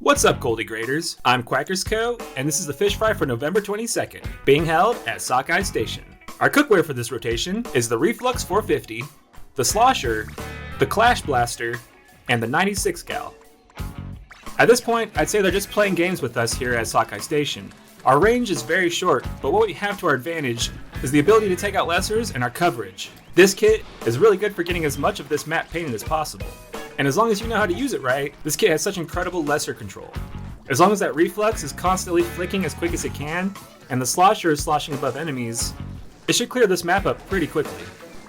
What's up, Goldie Graders? I'm Quackers Co., and this is the fish fry for November 22nd, being held at Sockeye Station. Our cookware for this rotation is the Reef-Lux 450, the Slosher, the Clash Blaster, and the 96 gal. At this point, I'd say they're just playing games with us here at Sockeye Station. Our range is very short, but what we have to our advantage is the ability to take out lessers and our coverage. This kit is really good for getting as much of this map painted as possible. And as long as you know how to use it right, this kit has such incredible lesser control. As long as that Reef-Lux is constantly flicking as quick as it can, and the Slosher is sloshing above enemies, it should clear this map up pretty quickly.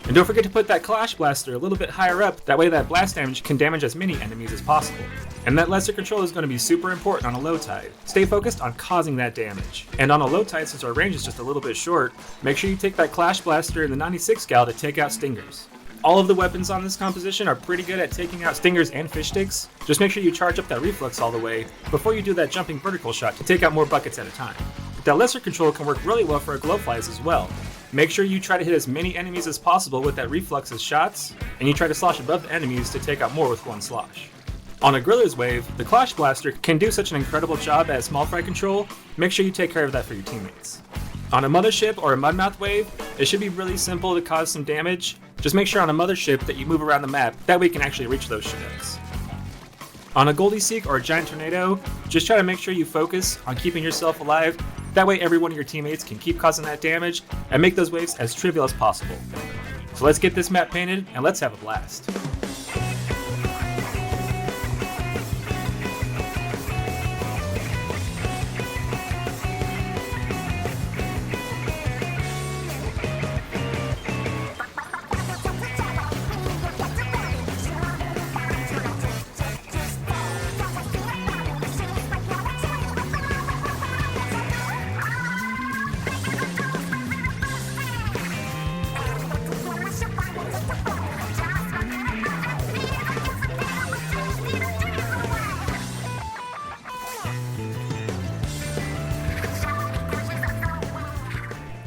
And don't forget to put that Clash Blaster a little bit higher up, that way that blast damage can damage as many enemies as possible. And that lesser control is going to be super important on a low tide. Stay focused on causing that damage. And on a low tide, since our range is just a little bit short, make sure you take that Clash Blaster and the 96 gal to take out stingers. All of the weapons on this composition are pretty good at taking out stingers and fish sticks. Just make sure you charge up that Reef-Lux all the way before you do that jumping vertical shot to take out more buckets at a time. But that lesser control can work really well for our glowflies as well. Make sure you try to hit as many enemies as possible with that Reef-Lux's shots, and you try to slosh above the enemies to take out more with one slosh. On a Griller's Wave, the Clash Blaster can do such an incredible job at small fry control. Make sure you take care of that for your teammates. On a Mothership or a Mudmouth Wave, it should be really simple to cause some damage. Just make sure on a Mothership that you move around the map, that way you can actually reach those ships. On a Goldie Seek or a Giant Tornado, just try to make sure you focus on keeping yourself alive. That way every one of your teammates can keep causing that damage and make those waves as trivial as possible. So let's get this map painted and let's have a blast.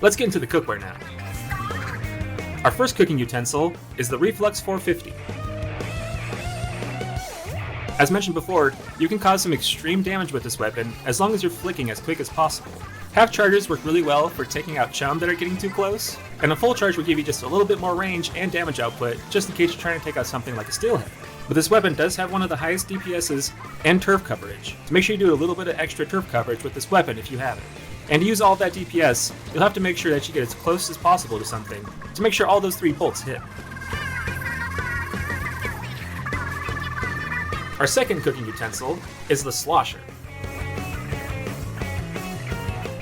Let's get into the cookware now. Our first cooking utensil is the Reef-Lux 450. As mentioned before, you can cause some extreme damage with this weapon as long as you're flicking as quick as possible. Half charges work really well for taking out chum that are getting too close, and a full charge will give you just a little bit more range and damage output just in case you're trying to take out something like a steelhead. But this weapon does have one of the highest DPSs and turf coverage, so make sure you do a little bit of extra turf coverage with this weapon if you have it. And to use all of that DPS, you'll have to make sure that you get as close as possible to something to make sure all those 3 bolts hit. Our second cooking utensil is the Slosher.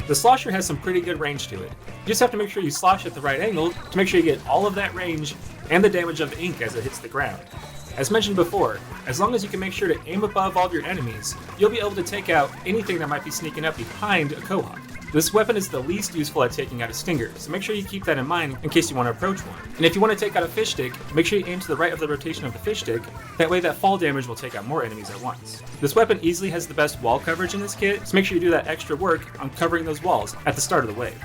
The Slosher has some pretty good range to it. You just have to make sure you slosh at the right angle to make sure you get all of that range and the damage of the ink as it hits the ground. As mentioned before, as long as you can make sure to aim above all of your enemies, you'll be able to take out anything that might be sneaking up behind a Cohog. This weapon is the least useful at taking out a stinger, so make sure you keep that in mind in case you want to approach one. And if you want to take out a fish stick, make sure you aim to the right of the rotation of the fish stick, that way that fall damage will take out more enemies at once. This weapon easily has the best wall coverage in this kit, so make sure you do that extra work on covering those walls at the start of the wave.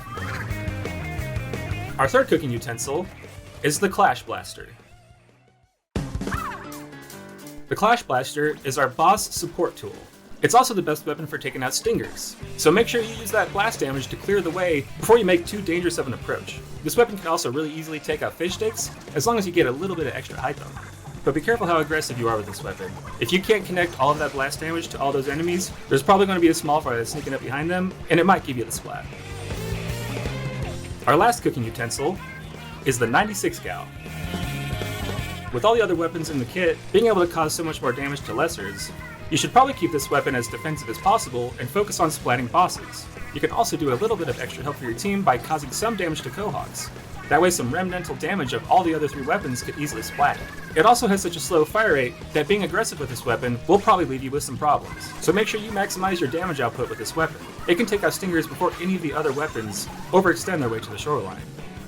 Our third cooking utensil is the Clash Blaster. The Clash Blaster is our boss support tool. It's also the best weapon for taking out stingers, so make sure you use that blast damage to clear the way before you make too dangerous of an approach. This weapon can also really easily take out fish sticks, as long as you get a little bit of extra height on them. But be careful how aggressive you are with this weapon. If you can't connect all of that blast damage to all those enemies, there's probably going to be a small fry that's sneaking up behind them, and it might give you the splat. Our last cooking utensil is the 96 gal. With all the other weapons in the kit being able to cause so much more damage to lessers, you should probably keep this weapon as defensive as possible and focus on splatting bosses. You can also do a little bit of extra help for your team by causing some damage to Cohogs. That way some remnantal damage of all the other 3 weapons could easily splat it. It also has such a slow fire rate that being aggressive with this weapon will probably leave you with some problems. So make sure you maximize your damage output with this weapon. It can take out stingers before any of the other weapons overextend their way to the shoreline.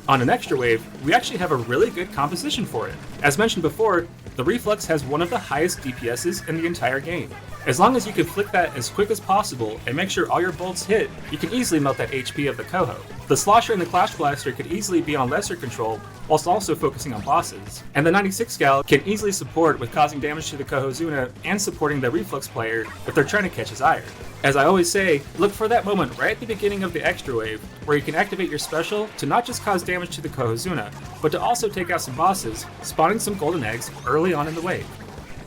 On an extra wave, we actually have a really good composition for it. As mentioned before, the Reef-Lux has one of the highest DPSs in the entire game. As long as you can flick that as quick as possible and make sure all your bolts hit, you can easily melt that HP of the Coho. The Slosher and the Clash Blaster could easily be on lesser control, whilst also focusing on bosses, and the 96 gal can easily support with causing damage to the Cohozuna and supporting the Reef-Lux player if they're trying to catch his ire. As I always say, look for that moment right at the beginning of the extra wave, where you can activate your special to not just cause damage to the Cohozuna, but to also take out some bosses, spawning some golden eggs early on in the wave.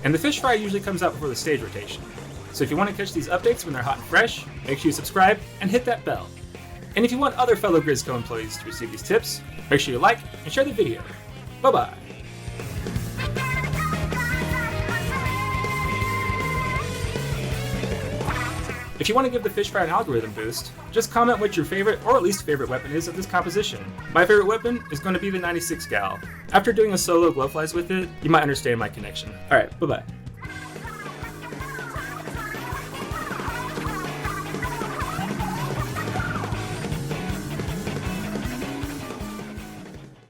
And the fish fry usually comes out before the stage rotation. So if you want to catch these updates when they're hot and fresh, make sure you subscribe and hit that bell. And if you want other fellow Grizzco employees to receive these tips, make sure you like and share the video. Bye-bye. If you want to give the fish fry an algorithm boost, just comment what your favorite or least favorite weapon is of this composition. My favorite weapon is going to be the 96 gal. After doing a solo glowflies with it, you might understand my connection. Alright, bye-bye.